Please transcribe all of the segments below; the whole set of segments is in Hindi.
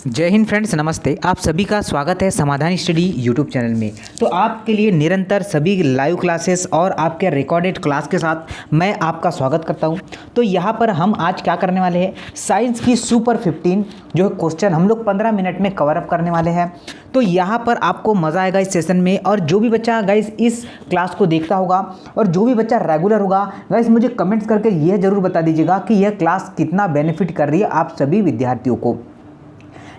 जय हिंद फ्रेंड्स, नमस्ते। आप सभी का स्वागत है समाधान स्टडी यूट्यूब चैनल में। तो आपके लिए निरंतर सभी लाइव क्लासेस और आपके रिकॉर्डेड क्लास के साथ मैं आपका स्वागत करता हूं। तो यहां पर हम आज क्या करने वाले हैं, साइंस की सुपर 15 जो क्वेश्चन हम लोग 15 मिनट में कवर अप करने वाले हैं। तो यहाँ पर आपको मज़ा आएगा इस सेशन में। और जो भी बच्चा गाइस इस क्लास को देखता होगा और जो भी बच्चा रेगुलर होगा गाइस, मुझे कमेंट्स करके यह ज़रूर बता दीजिएगा कि यह क्लास कितना बेनिफिट कर रही है आप सभी विद्यार्थियों को।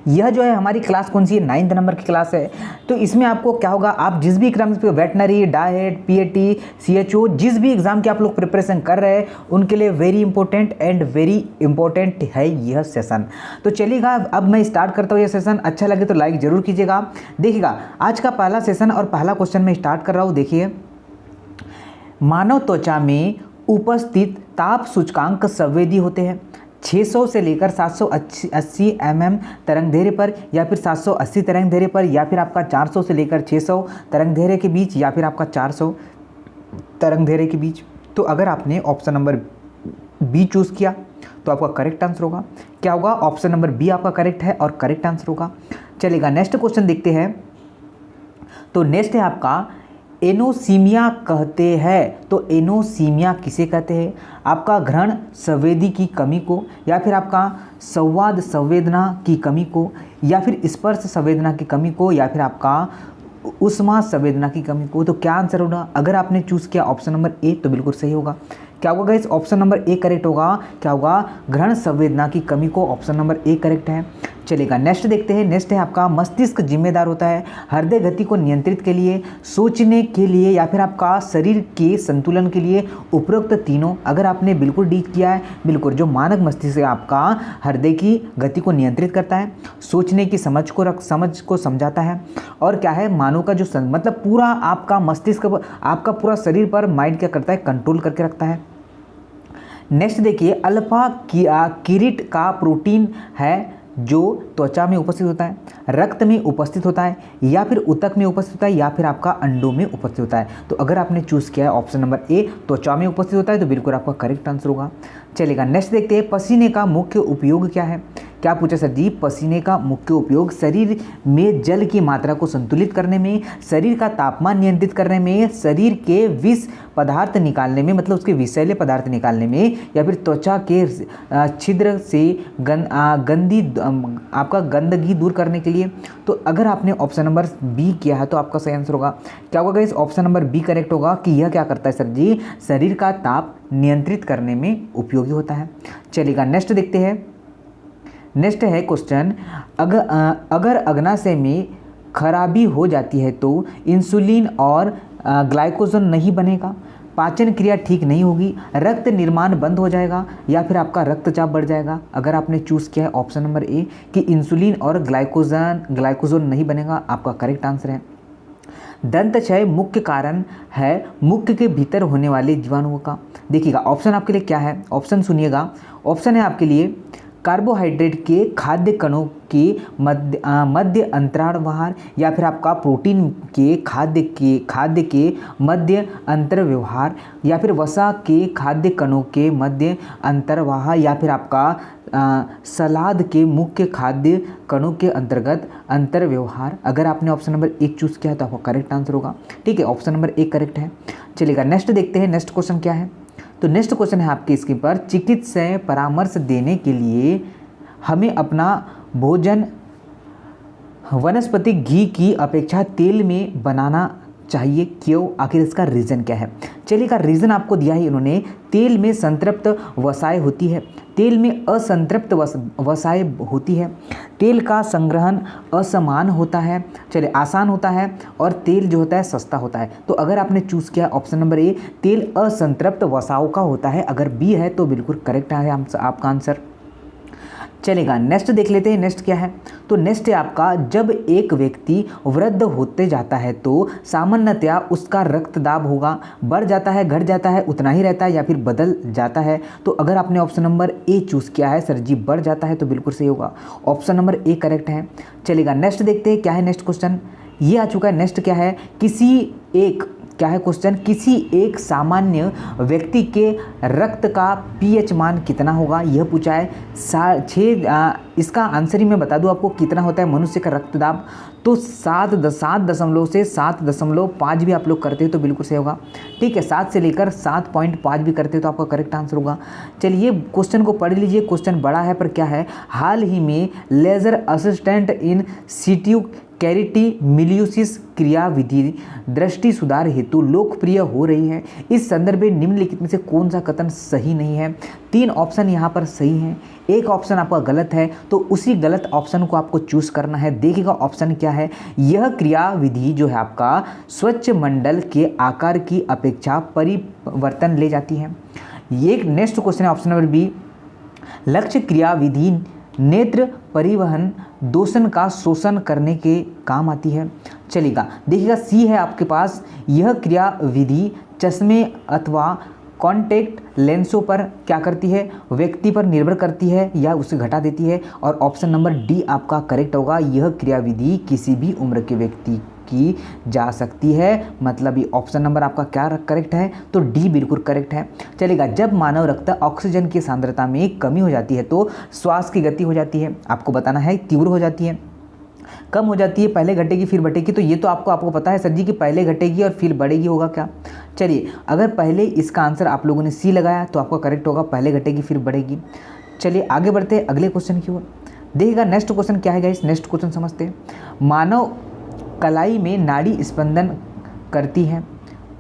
यह जो है हमारी क्लास कौन सी है, 9th नंबर की क्लास है। तो इसमें आपको क्या होगा, आप जिस भी एग्जाम पे वेटनरी, डाइट, पीएटी, सीएचओ, जिस भी एग्जाम की आप लोग प्रिपरेशन कर रहे हैं उनके लिए वेरी इंपॉर्टेंट है यह सेशन। तो चलिएगा अब मैं स्टार्ट करता हूँ यह सेशन। अच्छा लगे तो लाइक जरूर कीजिएगा। देखिएगा आज का पहला सेशन और पहला क्वेश्चन मैं स्टार्ट कर रहा हूँ। देखिए, मानव त्वचा में उपस्थित ताप सूचकांक संवेदी होते हैं 600 से लेकर 780 तरंग धैर्य पर, या फिर 780 तरंग धैर्य पर, या फिर आपका 400 से लेकर 600 तरंग धैर्य के बीच, या फिर आपका 400 तरंग धैर्य के बीच। तो अगर आपने ऑप्शन नंबर बी चूज़ किया तो आपका करेक्ट आंसर होगा। क्या होगा, ऑप्शन नंबर बी आपका करेक्ट है और करेक्ट आंसर होगा। चलेगा नेक्स्ट क्वेश्चन देखते हैं। तो नेक्स्ट है आपका एनोसीमिया कहते हैं। तो एनोसीमिया किसे कहते हैं, आपका घ्राण संवेदी की कमी को, या फिर आपका संवाद संवेदना की कमी को, या फिर स्पर्श संवेदना की कमी को, या फिर आपका उष्मा संवेदना की कमी को। तो क्या आंसर होगा, अगर आपने चूज़ किया ऑप्शन नंबर ए तो बिल्कुल सही होगा। क्या होगा guys, option number A correct होगा। क्या होगा, घ्राण संवेदना की कमी को, ऑप्शन नंबर ए करेक्ट है। चलेगा नेक्स्ट देखते हैं। नेक्स्ट है आपका मस्तिष्क जिम्मेदार होता है हृदय गति को नियंत्रित के लिए, सोचने के लिए, या फिर आपका शरीर के संतुलन के लिए। उपरोक्त तीनों अगर आपने बिल्कुल डी किया है, बिल्कुल जो मानव मस्तिष्क है आपका हृदय की गति को नियंत्रित करता है, सोचने की समझ को समझाता है, और क्या है, मानव का जो मतलब पूरा आपका मस्तिष्क आपका पूरा शरीर पर माइंड क्या करता है, कंट्रोल करके रखता है। नेक्स्ट देखिए, अल्फा किरीट का प्रोटीन है जो त्वचा में उपस्थित होता है, रक्त में उपस्थित होता है, या फिर ऊतक में उपस्थित होता है, या फिर आपका अंडों में उपस्थित होता है। तो अगर आपने चूज़ किया है ऑप्शन नंबर ए त्वचा में उपस्थित होता है तो बिल्कुल आपका करेक्ट आंसर होगा। चलेगा नेक्स्ट देखते हैं, पसीने का मुख्य उपयोग क्या है। क्या पूछा सर जी, पसीने का मुख्य उपयोग शरीर में जल की मात्रा को संतुलित करने में, शरीर का तापमान नियंत्रित करने में, शरीर के विष पदार्थ निकालने में, मतलब उसके विषैले पदार्थ निकालने में, या फिर त्वचा के छिद्र से आपका गंदगी दूर करने के लिए। तो अगर आपने ऑप्शन नंबर बी किया है तो आपका सही आंसर होगा। क्या होगा इस ऑप्शन नंबर बी करेक्ट होगा कि यह क्या करता है सर जी, शरीर का ताप नियंत्रित करने में उपयोगी होता है। चलिएगा नेक्स्ट देखते हैं। नेक्स्ट है क्वेश्चन, अगर अग्नाशय में खराबी हो जाती है तो इंसुलिन और ग्लाइकोजन नहीं बनेगा, पाचन क्रिया ठीक नहीं होगी, रक्त निर्माण बंद हो जाएगा, या फिर आपका रक्तचाप बढ़ जाएगा। अगर आपने चूज़ किया है ऑप्शन नंबर ए कि इंसुलिन और ग्लाइकोजन नहीं बनेगा, आपका करेक्ट आंसर है। दंत क्षय मुख्य कारण है मुख के भीतर होने वाले जीवाणुओं का। देखिएगा ऑप्शन आपके लिए क्या है, ऑप्शन सुनिएगा। ऑप्शन है आपके लिए कार्बोहाइड्रेट के खाद्य कणों के मध्य अंतराव्यवहार, या फिर आपका प्रोटीन के खाद्य के मध्य अंतर्व्यवहार, या फिर वसा के खाद्य कणों के मध्य अंतर्वाह, या फिर आपका सलाद के मुख्य खाद्य कणों के अंतर्गत अंतर्व्यवहार। अगर आपने ऑप्शन नंबर एक चूज़ किया है तो आपका करेक्ट आंसर होगा। ठीक है, ऑप्शन नंबर एक करेक्ट है। चलिएगा नेक्स्ट देखते हैं, नेक्स्ट क्वेश्चन क्या है। तो नेक्स्ट क्वेश्चन है आपके स्क्रीन पर, चिकित्सीय परामर्श देने के लिए हमें अपना भोजन वनस्पति घी की अपेक्षा तेल में बनाना चाहिए, क्यों, आखिर इसका रीज़न क्या है। चलिएगा रीज़न आपको दिया है इन्होंने, तेल में संतृप्त वसाएं होती है, तेल में असंतृप्त वसाएं होती है, तेल का संग्रहण असमान होता है, चलिए आसान होता है, और तेल जो होता है सस्ता होता है। तो अगर आपने चूज़ किया ऑप्शन नंबर ए तेल असंतृप्त वसाओं का होता है, अगर बी है तो बिल्कुल करेक्ट है आपका आंसर। चलेगा नेक्स्ट देख लेते हैं, नेक्स्ट क्या है। तो नेक्स्ट है आपका, जब एक व्यक्ति वृद्ध होते जाता है तो सामान्यतया उसका रक्तदाब होगा, बढ़ जाता है, घट जाता है, उतना ही रहता है, या फिर बदल जाता है। तो अगर आपने ऑप्शन नंबर ए चूज़ किया है सर जी बढ़ जाता है तो बिल्कुल सही होगा, ऑप्शन नंबर ए करेक्ट है। चलेगा नेक्स्ट देखते हैं क्या है नेक्स्ट क्वेश्चन, ये आ चुका है। नेक्स्ट क्या है, किसी एक क्या है क्वेश्चन, किसी एक सामान्य व्यक्ति के रक्त का पीएच मान कितना होगा, यह पूछा है। इसका आंसर ही मैं बता दूं आपको कितना होता है मनुष्य का रक्तदाब, तो 7 से 7.5 भी आप लोग करते हो तो बिल्कुल सही होगा। ठीक है, 7 से लेकर 7.5 भी करते हो तो आपका करेक्ट आंसर होगा। चलिए क्वेश्चन को पढ़ लीजिए, क्वेश्चन बड़ा है पर क्या है, हाल ही में लेजर असिस्टेंट इन सिटू कैरिटिमिलियोसिस क्रिया विधि दृष्टि सुधार हेतु लोकप्रिय हो रही है। इस संदर्भ में निम्नलिखित में से कौन सा कथन सही नहीं है। 3 ऑप्शन यहाँ पर सही हैं, एक ऑप्शन आपका गलत है, तो उसी गलत ऑप्शन को आपको चूज करना है। देखिएगा ऑप्शन क्या है, यह क्रिया विधि जो है आपका स्वच्छ मंडल के आकार की अपेक्षा परिवर्तन ले जाती है। ये नेक्स्ट क्वेश्चन है ऑप्शन नंबर बी, लक्ष्य क्रिया विधि नेत्र परिवहन दोषण का शोषण करने के काम आती है। चलेगा, देखिएगा सी है आपके पास, यह क्रिया विधि चश्मे अथवा कॉन्टैक्ट लेंसों पर क्या करती है, व्यक्ति पर निर्भर करती है या उसे घटा देती है। और ऑप्शन नंबर डी आपका करेक्ट होगा, यह क्रिया विधि किसी भी उम्र के व्यक्ति की जा सकती है। मतलब ये ऑप्शन नंबर आपका क्या करेक्ट है, तो डी बिल्कुल करेक्ट है। चलेगा, जब मानव रक्त ऑक्सीजन की सांद्रता में कमी हो जाती है तो श्वास की गति हो जाती है, आपको बताना है तीव्र हो जाती है, कम हो जाती है, पहले घटेगी फिर बढ़ेगी। तो ये तो आपको पता है सर जी कि पहले घटेगी और फिर बढ़ेगी, होगा क्या। चलिए, अगर पहले इसका आंसर आप लोगों ने सी लगाया तो आपका करेक्ट होगा, पहले घटेगी फिर बढ़ेगी। चलिए आगे बढ़ते हैं अगले क्वेश्चन की ओर। देखिएगा नेक्स्ट क्वेश्चन क्या है गाइस, नेक्स्ट क्वेश्चन समझते हैं। मानव कलाई में नाड़ी स्पंदन करती है,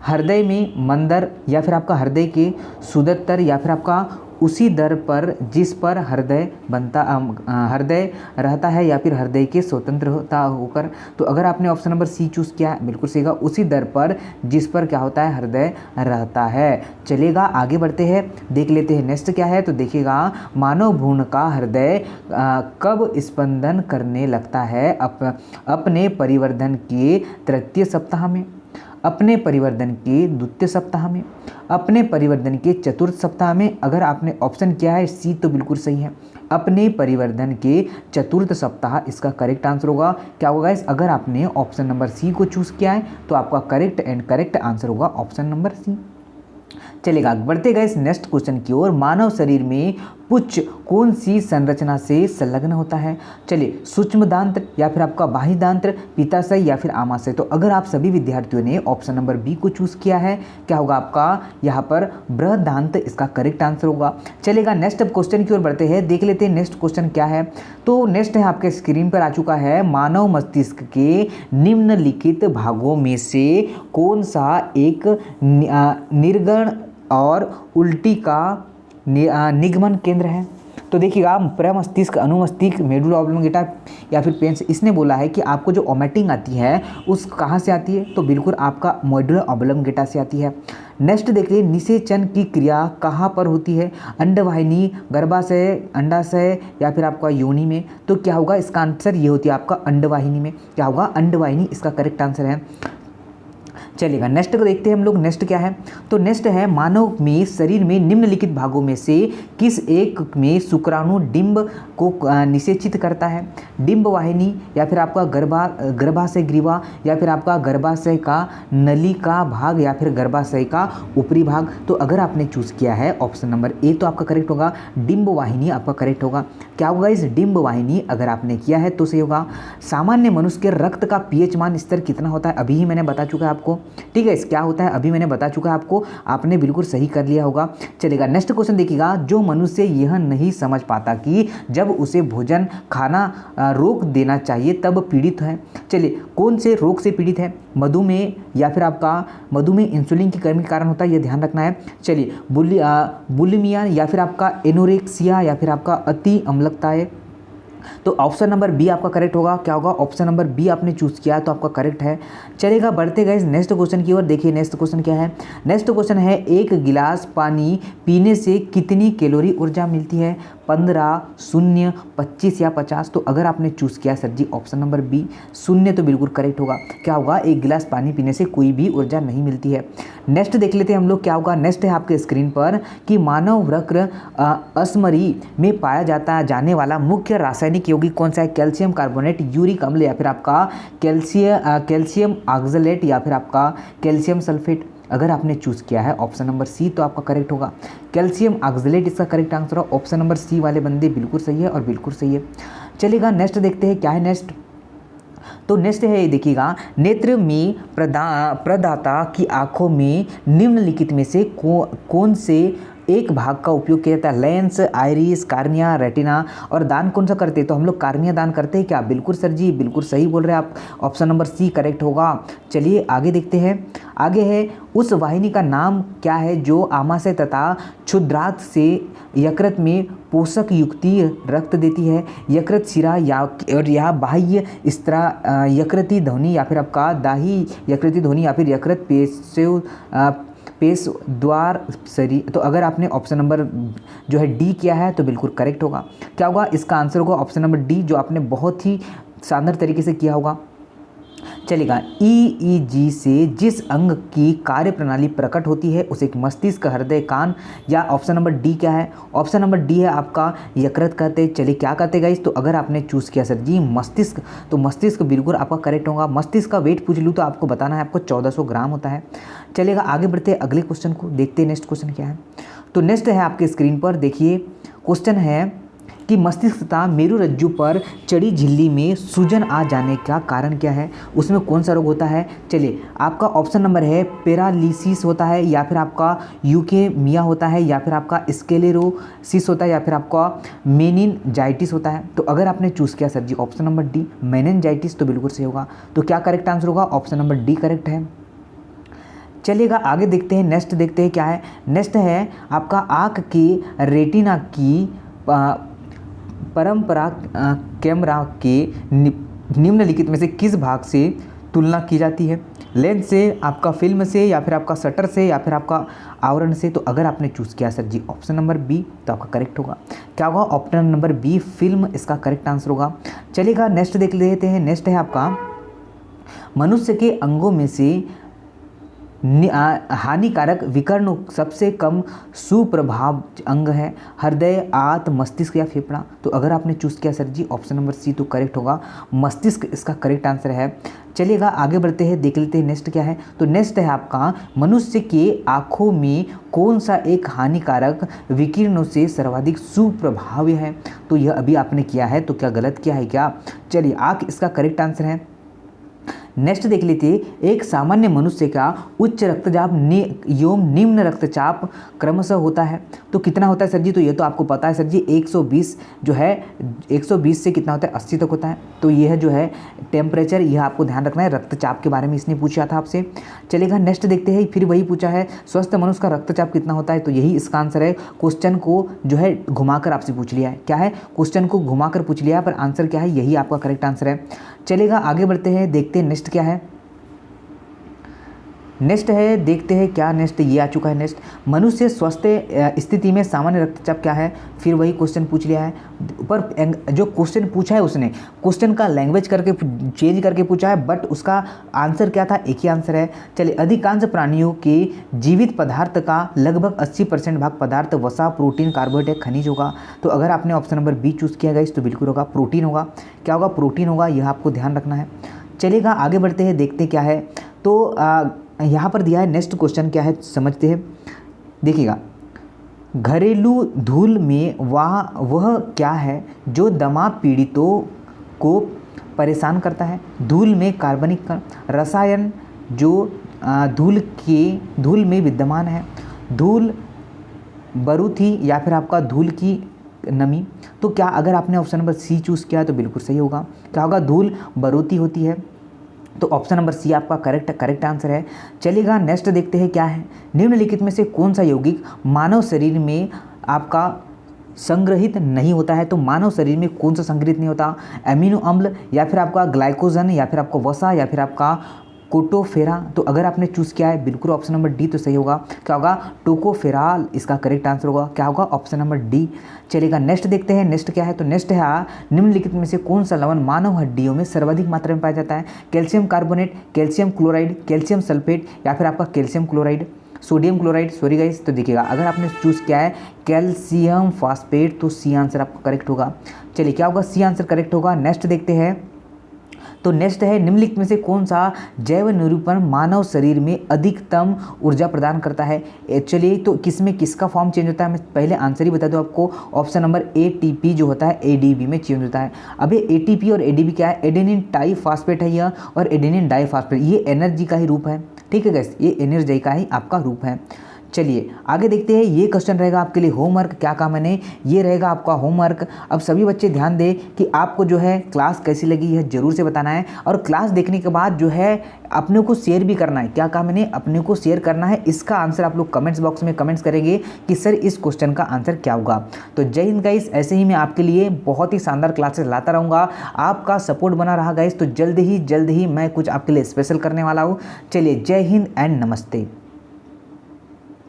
हृदय में मंदर या फिर आपका हृदय के सुदत्तर या फिर आपका उसी दर पर जिस पर हृदय रहता है या फिर हृदय के स्वतंत्र होता होकर। तो अगर आपने ऑप्शन नंबर सी चूज़ किया है बिल्कुल सही होगा, उसी दर पर जिस पर क्या होता है, हृदय रहता है। चलेगा आगे बढ़ते हैं, देख लेते हैं नेक्स्ट क्या है। तो देखिएगा, मानव भ्रूण का हृदय कब स्पंदन करने लगता है, अपने परिवर्धन के तृतीय सप्ताह में, अपने परिवर्धन के द्वितीय सप्ताह में, अपने परिवर्धन के चतुर्थ सप्ताह में। अगर आपने ऑप्शन किया है सी तो बिल्कुल सही है, अपने परिवर्धन के चतुर्थ सप्ताह इसका करेक्ट आंसर होगा। क्या होगा गाइस, अगर आपने ऑप्शन नंबर सी को चूज़ किया है तो आपका करेक्ट आंसर होगा ऑप्शन नंबर सी। चलेगा, बढ़ते गए नेक्स्ट क्वेश्चन की ओर। मानव शरीर में पुच्छ कौन सी संरचना से संलग्न होता है। चलिए, सूक्ष्म दांत्र या फिर आपका बाह्य दांत्र, पित्ताशय या फिर आमाशय। तो अगर आप सभी विद्यार्थियों ने ऑप्शन नंबर बी को चूज़ किया है, क्या होगा आपका यहाँ पर बृहद दांत इसका करेक्ट आंसर होगा। चलेगा, नेक्स्ट अब क्वेश्चन की ओर बढ़ते हैं, देख लेते हैं नेक्स्ट क्वेश्चन क्या है। तो नेक्स्ट है आपके स्क्रीन पर आ चुका है, मानव मस्तिष्क के निम्नलिखित भागों में से कौन सा एक निर्गण और उल्टी का निगमन केंद्र है। तो देखिएगा, प्रमस्तिष्क, अनुमस्तिष्क, मेडुला ऑब्लोंगेटा या फिर पेंस, इसने बोला है कि आपको जो वोमिटिंग आती है उस कहाँ से आती है, तो बिल्कुल आपका मेडुला ऑब्लोंगेटा से आती है। नेक्स्ट देखिए, निषेचन की क्रिया कहाँ पर होती है, अंडवाहिनी, गर्भाशय, अंडाशय या फिर आपका योनि में। तो क्या होगा, इसका आंसर ये होती है आपका अंडवाहिनी में। क्या होगा, अंडवाहिनी इसका करेक्ट आंसर है। चलेगा, नेक्स्ट को देखते हैं हम लोग, नेक्स्ट क्या है। तो नेक्स्ट है, मानव में शरीर में निम्नलिखित भागों में से किस एक में शुक्राणु डिंब को निषेचित करता है। डिंब वाहिनी या फिर आपका गर्भाशय ग्रीवा या फिर आपका गर्भाशय का नली का भाग या फिर गर्भाशय का ऊपरी भाग। तो अगर आपने चूज़ किया है ऑप्शन नंबर ए तो आपका करेक्ट होगा, डिंब वाहिनी आपका करेक्ट होगा। क्या होगा इस डिंब वाहिनी अगर आपने किया है तो सही होगा। सामान्य मनुष्य के रक्त का पीएच मान स्तर कितना होता है, अभी ही मैंने बता चुका है आपको। ठीक है, क्या होता है अभी मैंने बता चुका है आपको, आपने बिल्कुल सही कर लिया होगा। चलेगा, नेक्स्ट क्वेश्चन देखिएगा, जो मनुष्य यह नहीं समझ पाता कि जब उसे भोजन खाना रोक देना चाहिए तब पीड़ित है। चलिए, कौन से रोग से पीड़ित है, मधुमेह या फिर आपका मधुमेह इंसुलिन की कमी के कारण होता है, यह ध्यान रखना है। चलिए, बुलिमिया या फिर आपका एनोरेक्सिया या फिर आपका अति अम्लता है। तो ऑप्शन नंबर बी आपका करेक्ट होगा। क्या होगा, ऑप्शन नंबर बी आपने चूज़ किया तो आपका करेक्ट है। चलेगा, बढ़ते गए नेक्स्ट क्वेश्चन की ओर। देखिए नेक्स्ट क्वेश्चन क्या है। नेक्स्ट क्वेश्चन है, एक गिलास पानी पीने से कितनी कैलोरी ऊर्जा मिलती है, 15, 0, 25 या 50। तो अगर आपने चूज़ किया सर जी ऑप्शन नंबर बी 0 तो बिल्कुल करेक्ट होगा। क्या होगा, एक गिलास पानी पीने से कोई भी ऊर्जा नहीं मिलती है। नेक्स्ट देख लेते हैं हम लोग क्या होगा। नेक्स्ट है आपके स्क्रीन पर कि मानव वृक्क अस्मरी में पाया जाने वाला मुख्य रासायनिक कार्बनिक यौगिक कौन सा है? कैल्शियम कार्बोनेट, यूरिक अम्ल, या फिर आपका कैल्शियम ऑक्सलेट, या फिर आपका कैल्शियम सल्फेट। अगर आपने चूज़ किया है ऑप्शन नंबर सी तो आपका करेक्ट होगा, कैल्शियम ऑक्सलेट इसका करेक्ट आंसर है। ऑप्शन नंबर सी वाले बंदे बिल्कुल सही है और बिल्कुल सही है। चलिएगा नेक्स्ट देखते हैं क्या है नेक्स्ट। तो नेक्स्ट है ये देखिएगा, नेत्र में प्रदाता की आंखों में निम्नलिखित में से कौन से एक भाग का उपयोग किया जाता है? Lens, iris, cornea, retina. और दान कौन सा करते हैं? तो हम लोग कार्निया दान करते हैं क्या? बिल्कुल सर जी, बिल्कुल सही बोल रहे हैं आप, ऑप्शन नंबर सी करेक्ट होगा। चलिए आगे देखते हैं। आगे है, उस वाहिनी का नाम क्या है जो आमाशय तथा क्षुद्रांत से यकृत में पोषक युक्ति रक्त देती है? यकृत शिरा या बाह्य स्त्रा यकृति ध्वनि, या फिर आपका दाही यकृति ध्वनि, या फिर यकृत पेश द्वार सरी। तो अगर आपने ऑप्शन नंबर जो है डी किया है तो बिल्कुल करेक्ट होगा। क्या होगा इसका आंसर? होगा ऑप्शन नंबर डी, जो आपने बहुत ही शानदार तरीके से किया होगा। चलेगा, ईईजी से जिस अंग की कार्य प्रणाली प्रकट होती है उसे मस्तिष्क, हृदय, कान, या ऑप्शन नंबर डी क्या है? ऑप्शन नंबर डी है आपका यकृत कहते हैं। चलिए क्या कहते गाइस? तो अगर आपने चूज़ किया सर जी मस्तिष्क, तो मस्तिष्क बिल्कुल आपका करेक्ट होगा। मस्तिष्क का वेट पूछ लूँ तो आपको बताना है, आपको 1400 ग्राम होता है। चलेगा आगे बढ़ते हैं अगले क्वेश्चन को, देखते हैं नेक्स्ट क्वेश्चन क्या है। तो नेक्स्ट है आपके स्क्रीन पर देखिए, क्वेश्चन है कि मस्तिष्क तथा मेरुरज्जु पर चढ़ी झिल्ली में सूजन आ जाने का कारण क्या है? उसमें कौन सा रोग होता है? चलिए आपका ऑप्शन नंबर है पैरालिसिस होता है, या फिर आपका यूकेमिया होता है, या फिर आपका स्क्लेरोसिस होता है, या फिर आपका मेनिनजाइटिस होता है। तो अगर आपने चूज़ किया सर जी ऑप्शन नंबर डी मेनिनजाइटिस तो बिल्कुल सही होगा। तो क्या करेक्ट आंसर होगा? ऑप्शन नंबर डी करेक्ट है। चलिएगा आगे देखते हैं, नेक्स्ट देखते हैं क्या है। नेक्स्ट है आपका आँख की रेटिना की परंपरा कैमरा के निम्नलिखित में से किस भाग से तुलना की जाती है? लेंस से, आपका फिल्म से, या फिर आपका शटर से, या फिर आपका आवरण से। तो अगर आपने चूज़ किया सर जी ऑप्शन नंबर बी तो आपका करेक्ट होगा। क्या होगा? ऑप्शन नंबर बी फिल्म इसका करेक्ट आंसर होगा। चलिएगा नेक्स्ट देख लेते हैं। नेक्स्ट है आपका, मनुष्य के अंगों में से हानिकारक विकर्ण सबसे कम सुप्रभाव अंग है? हृदय, आंत, मस्तिष्क या फेफड़ा। तो अगर आपने चूज़ किया सर जी ऑप्शन नंबर सी तो करेक्ट होगा, मस्तिष्क इसका करेक्ट आंसर है। चलिएगा आगे बढ़ते हैं, देख लेते हैं नेक्स्ट क्या है। तो नेक्स्ट है आपका, मनुष्य के आँखों में कौन सा एक हानिकारक विकिरणों से सर्वाधिक सुप्रभावी है? तो यह अभी आपने किया है, तो क्या गलत किया है क्या? चलिए आँख इसका करेक्ट आंसर है। नेक्स्ट देख लेते, एक सामान्य मनुष्य का उच्च रक्तचाप एवं निम्न रक्तचाप क्रमशः होता है। तो कितना होता है सर जी? तो ये तो आपको पता है सर जी, 120 जो है 120 से कितना होता है 80 तक होता है। तो यह जो है टेम्परेचर, यह आपको ध्यान रखना है। रक्तचाप के बारे में इसने पूछा था आपसे। चलेगा नेक्स्ट देखते हैं, फिर वही पूछा है स्वस्थ मनुष्य का रक्तचाप कितना होता है? तो यही इसका आंसर है। क्वेश्चन को जो है घुमाकर आपसे पूछ लिया है। क्या है? क्वेश्चन को घुमाकर पूछ लिया, पर आंसर क्या है? यही आपका करेक्ट आंसर है। चलेगा आगे बढ़ते हैं, देखते हैं नेक्स्ट क्या है। नेक्स्ट है, देखते हैं क्या नेक्स्ट, ये आ चुका है नेक्स्ट, मनुष्य स्वस्थ स्थिति में सामान्य रक्तचाप क्या है? फिर वही क्वेश्चन पूछ लिया है, पर जो क्वेश्चन पूछा है उसने क्वेश्चन का लैंग्वेज करके चेंज करके पूछा है, बट उसका आंसर क्या था? एक ही आंसर है। चलिए, अधिकांश प्राणियों के जीवित पदार्थ का लगभग 80% भाग पदार्थ वसा, प्रोटीन, कार्बोहाइड्रेट, खनिज होगा। तो अगर आपने ऑप्शन नंबर बी चूज़ किया गाइस तो बिल्कुल होगा, प्रोटीन होगा। क्या होगा? प्रोटीन होगा, यह आपको ध्यान रखना है। चलिएगा आगे बढ़ते हैं, देखते क्या है। तो यहाँ पर दिया है नेक्स्ट क्वेश्चन क्या है, समझते हैं। देखिएगा, घरेलू धूल में वह क्या है जो दमा पीड़ितों को परेशान करता है? धूल में कार्बनिक रसायन जो धूल में विद्यमान है, धूल बारूदी, या फिर आपका धूल की नमी। तो क्या अगर आपने ऑप्शन नंबर सी चूज़ किया तो बिल्कुल सही होगा। क्या होगा? धूल बारूदी होती है। तो ऑप्शन नंबर सी आपका करेक्ट आंसर है। चलिएगा नेक्स्ट देखते हैं क्या है। निम्नलिखित में से कौन सा यौगिक मानव शरीर में आपका संग्रहित नहीं होता है? तो मानव शरीर में कौन सा संग्रहित नहीं होता? एमिनो अम्ल, या फिर आपका ग्लाइकोजन, या फिर आपका वसा, या फिर आपका कोटोफेरा। तो अगर आपने चूज़ किया है बिल्कुल ऑप्शन नंबर डी तो सही होगा। क्या होगा? टोकोफेराल इसका करेक्ट आंसर होगा। क्या होगा? Option number D. चलिएगा नेक्स्ट देखते हैं, नेक्स्ट क्या है। तो नेक्स्ट है, निम्नलिखित में से कौन सा लवण मानव हड्डियों में सर्वाधिक मात्रा में पाया जाता है? Calcium carbonate, calcium chloride, calcium sulphate, या फिर आपका calcium chloride. Sodium chloride, sorry guys. तो देखिएगा अगर आपने चूज़ किया है कैल्शियम फॉस्फेट तो सी आंसर आपका करेक्ट होगा। चलिए क्या होगा, सी आंसर करेक्ट होगा। नेक्स्ट देखते हैं। तो नेक्स्ट है निम्नलिखित में से कौन सा जैव निरूपण मानव शरीर में अधिकतम ऊर्जा प्रदान करता है। चलिए तो किसमें किसका फॉर्म चेंज होता है, मैं पहले आंसर ही बता दूं आपको। ऑप्शन नंबर एटीपी जो होता है एडीबी में चेंज होता है। अब ये एटीपी और एडीबी क्या है, एडेनिन टाइफॉस्फेट है यह, और एडेनिन डाइफॉस्फेट ये एनर्जी का ही रूप है। ठीक है गाइस, ये एनर्जी का ही आपका रूप है। चलिए आगे देखते हैं। ये क्वेश्चन रहेगा आपके लिए होमवर्क, क्या काम मैंने, ये रहेगा आपका होमवर्क। अब सभी बच्चे ध्यान दें कि आपको जो है क्लास कैसी लगी है ज़रूर से बताना है, और क्लास देखने के बाद जो है अपने को शेयर भी करना है। क्या काम मैंने, अपने को शेयर करना है। इसका आंसर आप लोग कमेंट्स बॉक्स में कमेंट्स करेंगे कि सर इस क्वेश्चन का आंसर क्या होगा। तो जय हिंद गाइस, ऐसे ही मैं आपके लिए बहुत ही शानदार क्लासेस लाता रहूँगा। आपका सपोर्ट बना रहा गाइस, तो जल्द ही मैं कुछ आपके लिए स्पेशल करने वाला हूँ। चलिए जय हिंद एंड नमस्ते।